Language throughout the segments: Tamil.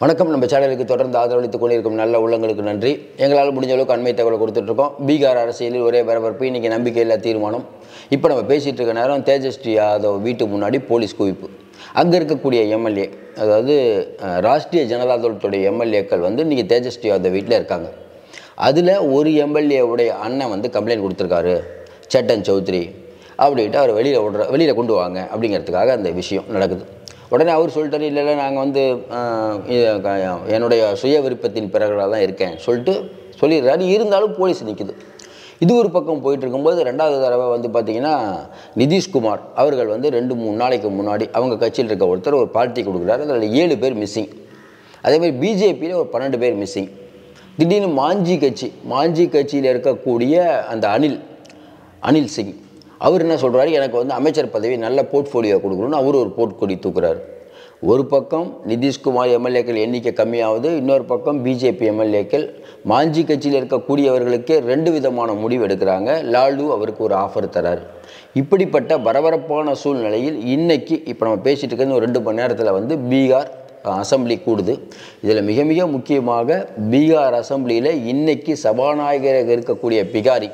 வணக்கம். நம்ம சேனலுக்கு தொடர்ந்து ஆதரவளித்துக் கொண்டிருக்கும் நல்ல உள்ளங்களுக்கு நன்றி. எங்களால் முடிஞ்ச அளவுக்கு அண்மை தகவலை கொடுத்துட்ருக்கோம். பீகார் அரசியலில் ஒரே பரபரப்பு. இன்றைக்கி நம்பிக்கையில்லா தீர்மானம். இப்போ நம்ம பேசிகிட்டு இருக்க நேரம் தேஜஸ்வி யாதவ் வீட்டு முன்னாடி போலீஸ் குவிப்பு. அங்கே இருக்கக்கூடிய எம்எல்ஏ, அதாவது ராஷ்ட்ரிய ஜனதா தளத்துடைய எம்எல்ஏக்கள் இன்றைக்கி தேஜஸ்வி யாதவ் வீட்டில் இருக்காங்க. அதில் ஒரு எம்எல்ஏவுடைய அண்ணன் கம்ப்ளைண்ட் கொடுத்துருக்காரு, சேட்டன் சௌத்ரி அப்படின்ட்டு அவர் வெளியில் கொண்டு வாங்க அப்படிங்கிறதுக்காக அந்த விஷயம் நடக்குது. உடனே அவர் சொல்லிட்டாரு, இல்லை நாங்கள் என்னுடைய சுய விருப்பத்தின் பிறகுலாக தான் இருக்கேன் சொல்லிடுறாரு. இருந்தாலும் போலீஸ் நிற்குது. இது ஒரு பக்கம் போயிட்டு இருக்கும்போது ரெண்டாவது தடவை பார்த்திங்கன்னா நிதிஷ்குமார் அவர்கள் 2-3 நாளைக்கு முன்னாடி அவங்க கட்சியில் இருக்க ஒருத்தர் ஒரு பார்ட்டி கொடுக்குறாரு. அதில் 7 பேர் மிஸ்ஸிங். அதேமாதிரி பிஜேபியில் ஒரு 12 பேர் மிஸ்ஸிங். திடீர்னு மாஞ்சி கட்சியில் இருக்கக்கூடிய அந்த அனில் சிங் அவர் என்ன சொல்கிறாரு, எனக்கு அமைச்சர் பதவி நல்ல போர்ட்ஃபோலியோ கொடுக்கணும்னு அவர் ஒரு போர்ட்கொடி தூக்குறாரு. ஒரு பக்கம் நிதிஷ்குமார் எம்எல்ஏக்கள் எண்ணிக்கை கம்மியாகுது, இன்னொரு பக்கம் பிஜேபி எம்எல்ஏக்கள் மாஞ்சி கட்சியில் இருக்கக்கூடியவர்களுக்கே 2 விதமான முடிவு எடுக்கிறாங்க. லாலு அவருக்கு ஒரு ஆஃபர் தராரு. இப்படிப்பட்ட பரபரப்பான சூழ்நிலையில் இன்றைக்கி இப்போ நம்ம பேசிகிட்டு இருக்கிறது 2 மணி நேரத்தில் பீகார் அசம்பிளி கூடுது. இதில் மிக மிக முக்கியமாக பீகார் அசம்பிளியில் இன்றைக்கி சபாநாயகராக இருக்கக்கூடிய பிகாரி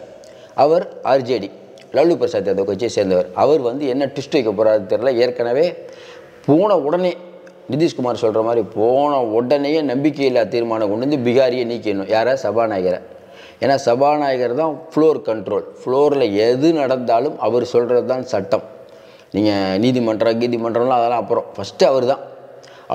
அவர் ஆர்ஜேடி லாலு பிரசாத் யாதவ் கட்சியை சேர்ந்தவர். அவர் என்ன ட்விஸ்ட் வைக்க போகிறாரு தெரியல. ஏற்கனவே போன உடனே நிதிஷ்குமார் சொல்கிற மாதிரி போன உடனேயே நம்பிக்கையில்லா தீர்மானம் கொண்டு பிகாரியை நீக்கணும். யாரை? சபாநாயகரை. ஏன்னா சபாநாயகர் தான் ஃப்ளோர் கண்ட்ரோல். ஃப்ளோரில் எது நடந்தாலும் அவர் சொல்கிறது தான் சட்டம். நீங்கள் நீதிமன்றம்லாம் அதெல்லாம் அப்புறம், ஃபஸ்ட்டு அவர் தான்.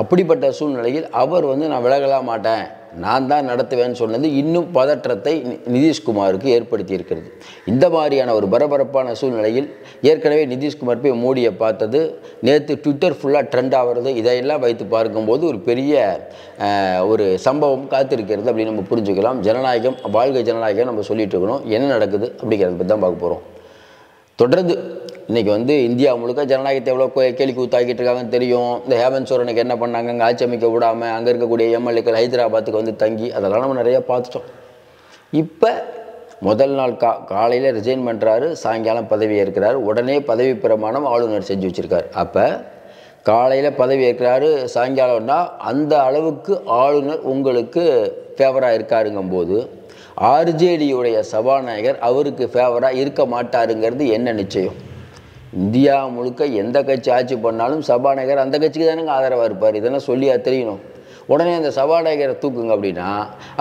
அப்படிப்பட்ட சூழ்நிலையில் அவர் நான் விலகலாம் மாட்டேன், நான் தான் நடத்துவேன்னு சொன்னது இன்னும் பதற்றத்தை நிதிஷ்குமாருக்கு ஏற்படுத்தி இருக்கிறது. இந்த மாதிரியான ஒரு பரபரப்பான சூழ்நிலையில் ஏற்கனவே நிதிஷ்குமார் போய் மோடியை பார்த்தது, நேற்று ட்விட்டர் ஃபுல்லாக ட்ரெண்ட் ஆகிறது, இதையெல்லாம் வைத்து பார்க்கும்போது ஒரு பெரிய ஒரு சம்பவம் காத்திருக்கிறது அப்படின்னு நம்ம புரிஞ்சுக்கலாம். ஜனநாயகம், வாழ்க்கை ஜனநாயகம் நம்ம சொல்லிட்டு இருக்கணும். என்ன நடக்குது அப்படிங்கிறத பற்றி தான் பார்க்க போகிறோம். தொடர்ந்து இன்றைக்கி இந்தியா முழுக்க ஜனநாயகத்தை எவ்வளோ கேலி கூத்தாக்கிட்டு இருக்காங்கன்னு தெரியும். இந்த ஹேமந்த் சோரனுக்கு என்ன பண்ணாங்க, அங்கே ஆட்சி அமைக்க விடாமல் அங்கே இருக்கக்கூடிய எம்எல்ஏக்கள் ஹைதராபாத்துக்கு தங்கி அதெல்லாம் நம்ம நிறையா பார்த்துட்டோம். இப்போ முதல் நாள் காலையில் ரிசைன் பண்ணுறாரு, சாயங்காலம் பதவி ஏற்கிறாரு. உடனே பதவி பிரமாணம் ஆளுநர் செஞ்சு வச்சுருக்காரு. அப்போ காலையில் பதவி ஏற்கிறாரு, சாயங்காலம்னா அந்த அளவுக்கு ஆளுநர் உங்களுக்கு ஃபேவராக இருக்காருங்கும்போது ஆர்ஜேடியுடைய சபாநாயகர் அவருக்கு ஃபேவராக இருக்க மாட்டாருங்கிறது என்ன நிச்சயம்? இந்தியா முழுக்க எந்த கட்சி ஆட்சி பண்ணாலும் சபாநாயகர் அந்த கட்சிக்கு தானேங்க ஆதரவாக இருப்பார். இதெல்லாம் சொல்லியா தெரியணும். உடனே அந்த சபாநாயகரை தூக்குங்க அப்படின்னா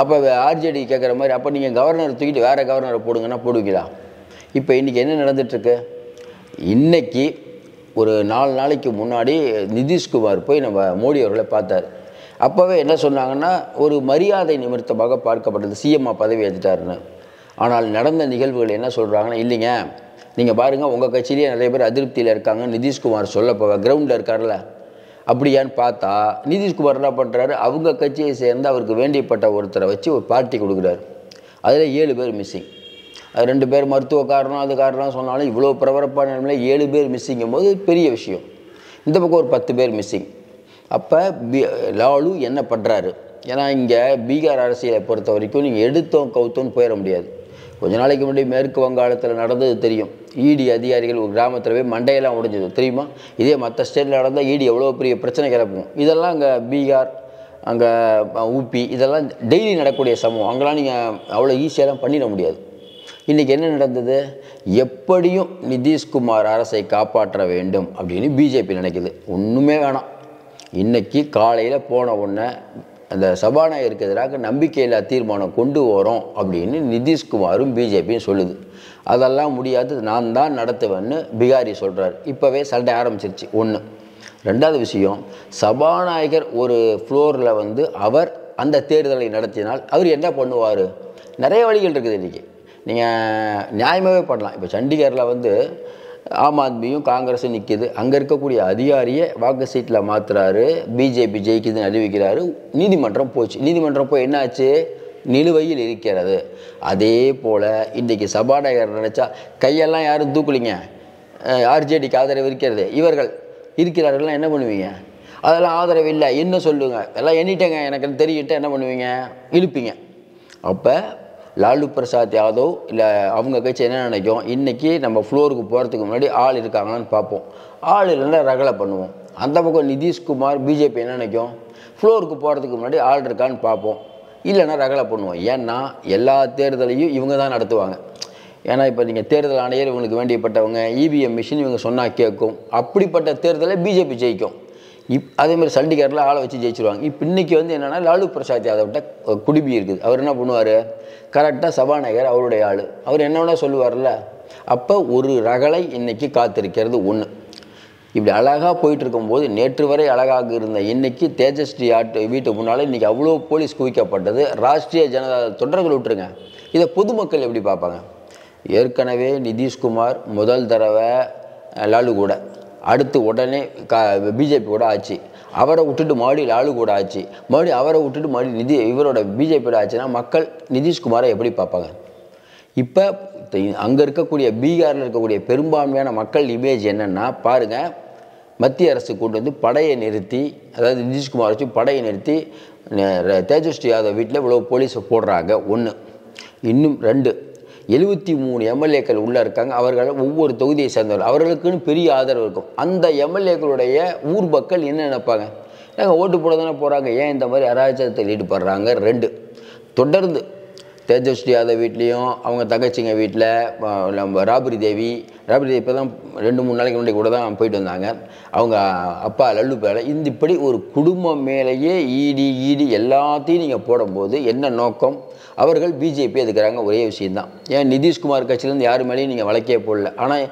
அப்போ ஆர்ஜேடி கேட்குற மாதிரி, அப்போ நீங்கள் கவர்னரை தூக்கிட்டு வேறு கவர்னரை போடுங்கன்னா போடுவீங்களா? இப்போ இன்றைக்கி என்ன நடந்துகிட்ருக்கு? இன்றைக்கி ஒரு 4 நாளைக்கு முன்னாடி நிதிஷ்குமார் போய் நம்ம மோடி அவர்களை பார்த்தார். அப்போவே என்ன சொன்னாங்கன்னா, ஒரு மரியாதை நிமித்தமாக பார்க்கப்பட்டது, சிஎம்மாக பதவி ஏற்றுட்டாருன்னு. ஆனால் நடந்த நிகழ்வுகள் என்ன சொல்கிறாங்கன்னா, இல்லைங்க நீங்கள் பாருங்கள், உங்கள் கட்சியிலேயே நிறைய பேர் அதிருப்தியில் இருக்காங்க, நிதிஷ்குமார் சொல்ல கிரவுண்டில் இருக்கார்ல அப்படியான்னு பார்த்தா நிதிஷ்குமார் என்ன பண்ணுறாரு, அவங்க கட்சியை சேர்ந்து அவருக்கு வேண்டியப்பட்ட ஒருத்தரை வச்சு ஒரு பார்ட்டி கொடுக்குறாரு. அதில் 7 பேர் மிஸ்ஸிங். அது 2 பேர் மருத்துவ காரணம் அது காரணம் சொன்னாலும் இவ்வளோ பரபரப்பான நிலைமையில் 7 பேர் மிஸ்ஸிங்கும் போது பெரிய விஷயம். இந்த பக்கம் ஒரு 10 பேர் மிஸ்ஸிங். அப்போ லாலு என்ன பண்ணுறாரு? ஏன்னா இங்கே பீகார் அரசியலை பொறுத்த வரைக்கும் நீங்கள் எடுத்தோம் கவுத்தோன்னு போயிட முடியாது. கொஞ்ச நாளைக்கு முன்னாடி மேற்கு வங்காளத்தில் நடந்தது தெரியும். இடி அதிகாரிகள் ஒரு கிராமத்தில் போய் மண்டையெல்லாம் உடைஞ்சது தெரியுமா? இதே மற்ற ஸ்டேட்டில் நடந்தால் இடி எவ்வளோ பெரிய பிரச்சனை கிளப்பும். இதெல்லாம் அங்கே பீகார், அங்கே ஊபி, இதெல்லாம் டெய்லி நடக்கக்கூடிய சம்பவம். அங்கெல்லாம் நீங்கள் அவ்வளோ ஈஸியெல்லாம் பண்ணிட முடியாது. இன்றைக்கி என்ன நடந்தது? எப்படியும் நிதிஷ்குமார் அரசை காப்பாற்ற வேண்டும் அப்படின்னு பிஜேபி நினைக்குது. ஒன்றுமே வேணாம். இன்றைக்கி காலையில் போன உடனே அந்த சபாநாயகருக்கு எதிராக நம்பிக்கையில்லா தீர்மானம் கொண்டு வரோம் அப்படின்னு நிதிஷ்குமாரும் பிஜேபியும் சொல்லுது. அதெல்லாம் முடியாது, நான் தான் நடத்துவேன்னு பிகாரி சொல்கிறார். இப்போவே சண்டை ஆரம்பிச்சிருச்சு. 1. 2வது விஷயம், சபாநாயகர் ஒரு ஃப்ளோரில் அவர் அந்த தேர்தலை நடத்தினால் அவர் என்ன பண்ணுவார்? நிறைய வழிகள் இருக்குது. இன்றைக்கி நீங்கள் நியாயமாகவே பண்ணலாம். இப்போ சண்டிகரில் ஆம் ஆத்மியும் காங்கிரஸும் நிற்கிது. அங்கே இருக்கக்கூடிய அதிகாரியை வாக்கு சீட்டில் மாற்றுறாரு, பிஜேபி ஜெயிக்குதுன்னு அறிவிக்கிறாரு. நீதிமன்றம் போச்சு. நீதிமன்றம் போய் என்ன ஆச்சு? நிலுவையில் இருக்கிறது. அதே போல் இன்றைக்கி சபாநாயகர் நினச்சா கையெல்லாம் யாரும் தூக்கலிங்க, ஆர்ஜேடிக்கு ஆதரவு இருக்கிறது, இவர்கள் இருக்கிறார்கள்லாம் என்ன பண்ணுவீங்க? அதெல்லாம் ஆதரவு இல்லை என்ன சொல்லுங்கள், எல்லாம் எண்ணிட்டேங்க எனக்கு தெரியிட்டு என்ன பண்ணுவீங்க? இழுப்பீங்க. அப்போ லாலு பிரசாத் யாதவ் இல்லை அவங்க கட்சி என்ன நினைக்கும்? இன்றைக்கி நம்ம ஃப்ளோருக்கு போகிறதுக்கு முன்னாடி ஆள் இருக்காங்களான்னு பார்ப்போம். ஆள் இல்லைன்னா ரகலை பண்ணுவோம். அந்த பக்கம் நிதிஷ்குமார் பிஜேபி என்ன நினைக்கும்? ஃப்ளோருக்கு போகிறதுக்கு முன்னாடி ஆள் இருக்கான்னு பார்ப்போம், இல்லைன்னா ரகலை பண்ணுவோம். ஏன்னா எல்லா தேர்தலையும் இவங்க தான் நடத்துவாங்க. ஏன்னா இப்போ நீங்கள் தேர்தல் ஆணையர் இவங்களுக்கு வேண்டியப்பட்டவங்க, இவிஎம் மிஷின் இவங்க சொன்னால் கேட்கும். அப்படிப்பட்ட தேர்தலை பிஜேபி ஜெயிக்கும். அதேமாதிரி சண்டிகரில் ஆளை வச்சு ஜெயிச்சிருவாங்க. இப்போ இன்றைக்கி வந்து என்னென்னா லாலு பிரசாத் யாதவ்கிட்ட குடிபி இருக்குது. அவர் என்ன பண்ணுவார், கரெக்டாக சபாநாயகர் அவருடைய ஆள், அவர் என்ன வேணால் சொல்லுவார்ல. அப்போ ஒரு ரகளை இன்றைக்கி காத்திருக்கிறது ஒன்று. இப்படி அழகாக போயிட்டுருக்கும்போது நேற்று வரை அழகாக இருந்த இன்றைக்கி தேஜஸ்வி வீட்டு முன்னால் இன்றைக்கி அவ்வளோ போலீஸ் குவிக்கப்பட்டது. ராஷ்ட்ரிய ஜனதா தொண்டர்கள் விட்டுருங்க, இதை பொதுமக்கள் எப்படி பார்ப்பாங்க? ஏற்கனவே நிதிஷ்குமார் முதல் தடவை லாலு கூட, அடுத்து உடனே பிஜேபி கூட ஆச்சு. அவரை விட்டுட்டு மறுபடியும் லாலு கூட ஆச்சு, மறுபடியும் அவரை விட்டுட்டு மறுபடியும் இவரோட பிஜேபியோட ஆச்சுன்னா மக்கள் நிதிஷ்குமாரை எப்படி பார்ப்பாங்க? இப்போ அங்கே இருக்கக்கூடிய பீகாரில் இருக்கக்கூடிய பெரும்பான்மையான மக்கள் இமேஜ் என்னென்னா பாருங்கள், மத்திய அரசு கொண்டு வந்து படையை நிறுத்தி, அதாவது நிதிஷ்குமார் வச்சு படையை நிறுத்தி தேஜஸ்வி யாதவ் வீட்டில் இவ்வளோ போலீஸை போடுறாங்க. ஒன்று. இன்னும் 2, 73 எம்எல்ஏக்கள் உள்ளே இருக்காங்க. அவர்கள் ஒவ்வொரு தொகுதியை சேர்ந்தவர்கள், அவர்களுக்குன்னு பெரிய ஆதரவு இருக்கும். அந்த எம்எல்ஏக்களுடைய ஊர் மக்கள் என்ன நினைப்பாங்க? நாங்கள் ஓட்டு போட தானே போகிறாங்க, ஏன் இந்த மாதிரி அராஜகத்தில் ஈடுபடுறாங்க? 2, தொடர்ந்து தேஜஸ்வி யாதவ் வீட்லேயும் அவங்க தங்கச்சிங்க வீட்டில் நம்ம ராபரி தேவி இப்போ தான் 2-3 நாளைக்கு முன்னாடி கூட தான் போயிட்டு வந்தாங்க. அவங்க அப்பா லல்லு பேரை இப்படி ஒரு குடும்பம் மேலேயே ஈடி எல்லாத்தையும் நீங்கள் போடும்போது என்ன நோக்கம்? அவர்கள் பிஜேபி எதுக்குறாங்க, ஒரே விஷயந்தான். ஏன் நிதிஷ்குமார் கட்சியிலேருந்து யார் மேலேயும் நீங்கள் வழக்கே போடல, ஆனால்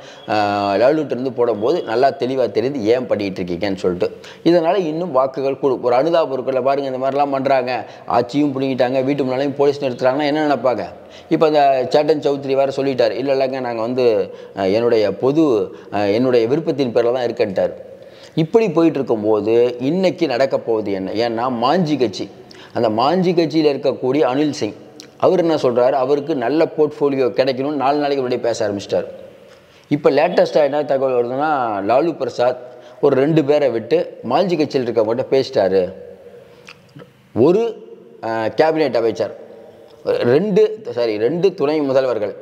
லாலுட்டிருந்து போடும்போது நல்லா தெளிவாக தெரியுது ஏன் பண்ணிகிட்டு இருக்கீங்கன்னு சொல்லிட்டு. இதனால் இன்னும் வாக்குகள் ஒரு அனுதாபுரத்தில் பாருங்கள், இந்த மாதிரிலாம் பண்ணுறாங்க, ஆட்சியும் பிடிங்கிட்டாங்க, வீட்டு முன்னாலையும் போலீஸ் நிறுத்துறாங்கன்னா என்ன நினைப்பாங்க? இப்போ அந்த சேட்டன் சௌத்ரி வேறு சொல்லிட்டார், இல்லைங்க நாங்கள் வந்து என்னுடைய விருப்பத்தின் பேரில் தான் இருக்கன்ட்டார். இப்படி போயிட்டு இருக்கும்போது இன்றைக்கி நடக்க போகுது என்ன? ஏன்னா மாஞ்சி கட்சி, அந்த மாஞ்சி கட்சியில் இருக்கக்கூடிய அனில் சிங் அவர் என்ன சொல்கிறார், அவருக்கு நல்ல போர்ட்ஃபோலியோ கிடைக்கணும்னு 4 நாளைக்கு முன்னாடி பேச ஆரம்பிச்சிட்டார். இப்போ லேட்டஸ்ட்டாக என்ன தகவல் வருதுன்னா, லாலு பிரசாத் ஒரு 2 பேரை விட்டு மாஞ்சி கட்சியில் இருக்கவங்கள்ட்ட பேசிட்டாரு. ஒரு கேபினெட் அமைச்சர், 2 துணை முதல்வர்கள்,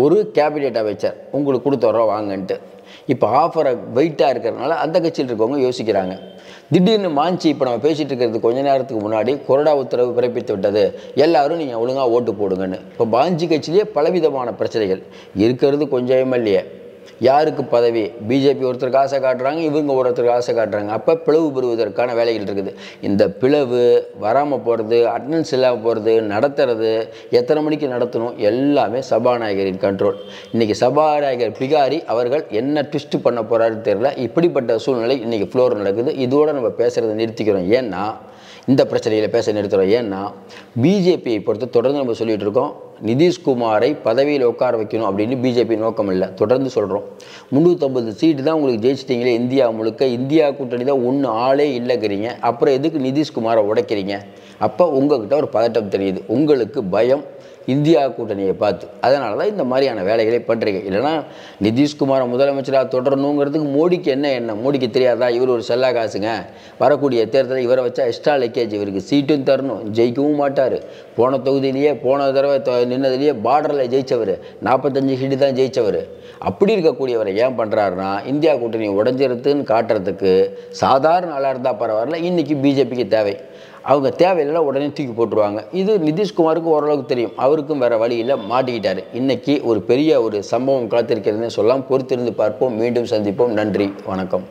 ஒரு கேபினெட் அமைச்சர் உங்களுக்கு கொடுத்துட்றோம் வாங்கன்ட்டு. இப்போ ஆஃபரை வெயிட்டாக இருக்கிறதுனால அந்த கட்சியில் இருக்கவங்க யோசிக்கிறாங்க. திடீர்னு மாஞ்சி இப்போ நம்ம பேசிகிட்டு இருக்கிறது கொஞ்ச நேரத்துக்கு முன்னாடி கொறடா உத்தரவு பிறப்பித்து விட்டது, எல்லாரும் நீங்கள் ஒழுங்காக ஓட்டு போடுங்கன்னு. இப்போ மாஞ்சி கட்சியிலேயே பலவிதமான பிரச்சனைகள் இருக்கிறது. கொஞ்சம் எம்எல்ஏ யாருக்கு பதவி, பிஜேபி ஒருத்தருக்கு ஆசை காட்டுறாங்க, இவங்க ஒருத்தருக்கு ஆசை காட்டுறாங்க. அப்போ பிளவு பெறுவதற்கான வேலைகள் இருக்குது. இந்த பிளவு வராமல் போகிறது, அட்டண்டன்ஸ் இல்லாமல் போகிறது, நடத்துறது, எத்தனை மணிக்கு நடத்தணும், எல்லாமே சபாநாயகரின் கண்ட்ரோல். இன்றைக்கி சபாநாயகர் பிகாரி அவர்கள் என்ன ட்விஸ்ட் பண்ண போகிறாருன்னு தெரியல. இப்படிப்பட்ட சூழ்நிலை இன்றைக்கி ஃப்ளோர் நடக்குது. இதோடு நம்ம பேசுகிறத நிறுத்திக்கிறோம். ஏன்னா இந்த பிரச்சனையில் பேச நிறுத்துகிறோம். ஏன்னா பிஜேபியை பொறுத்து தொடர்ந்து நம்ம சொல்லிகிட்டு இருக்கோம், நிதிஷ்குமாரை பதவியில் உட்கார வைக்கணும் அப்படின்னு பிஜேபி நோக்கம் இல்லை. தொடர்ந்து சொல்கிறோம், 350 சீட்டு தான் உங்களுக்கு ஜெயிச்சிட்டிங்களே இந்தியா முழுக்க, இந்தியா கூட்டணி தான் ஒன்று ஆளே இல்லைங்கிறீங்க, அப்புறம் எதுக்கு நிதிஷ்குமாரை உடைக்கிறீங்க? அப்போ உங்கள்கிட்ட ஒரு பதட்டம் தெரியுது, உங்களுக்கு பயம் இந்தியா கூட்டணியை பார்த்து. அதனால தான் இந்த மாதிரியான வேலைகளை பண்ணுறீங்க. இல்லைனா நிதிஷ்குமாரை முதலமைச்சராக தொடரணுங்கிறதுக்கு மோடிக்கு என்ன எண்ணம்? மோடிக்கு தெரியாதா இவர் ஒரு செல்லா காசுங்க, வரக்கூடிய தேர்தலில் இவரை வச்சா எக்ஸ்ட்ரா லக்கேஜ், இவருக்கு சீட்டும் தரணும், ஜெயிக்கவும் மாட்டார். போன தடவை நின்னதுலேயே பார்டரில் ஜெயித்தவர், 45 சீட்டு தான் ஜெயித்தவர். அப்படி இருக்கக்கூடியவரை ஏன் பண்ணுறாருன்னா இந்தியா கூட்டணி உடஞ்சிருதுன்னு காட்டுறதுக்கு. சாதாரண ஆளாக இருந்தால் பரவாயில்ல, இன்றைக்கி பிஜேபிக்கு தேவை. அவங்க தேவையில்லை உடனே தூக்கி போட்டுருவாங்க. இது நிதிஷ்குமாருக்கு ஓரளவுக்கு தெரியும், அவருக்கும் வேறு வழியில் மாட்டிக்கிட்டார். இன்றைக்கி ஒரு பெரிய ஒரு சம்பவம் காத்திருக்கிறதுன்னு சொல்லலாம். பொறுத்திருந்து பார்ப்போம். மீண்டும் சந்திப்போம். நன்றி, வணக்கம்.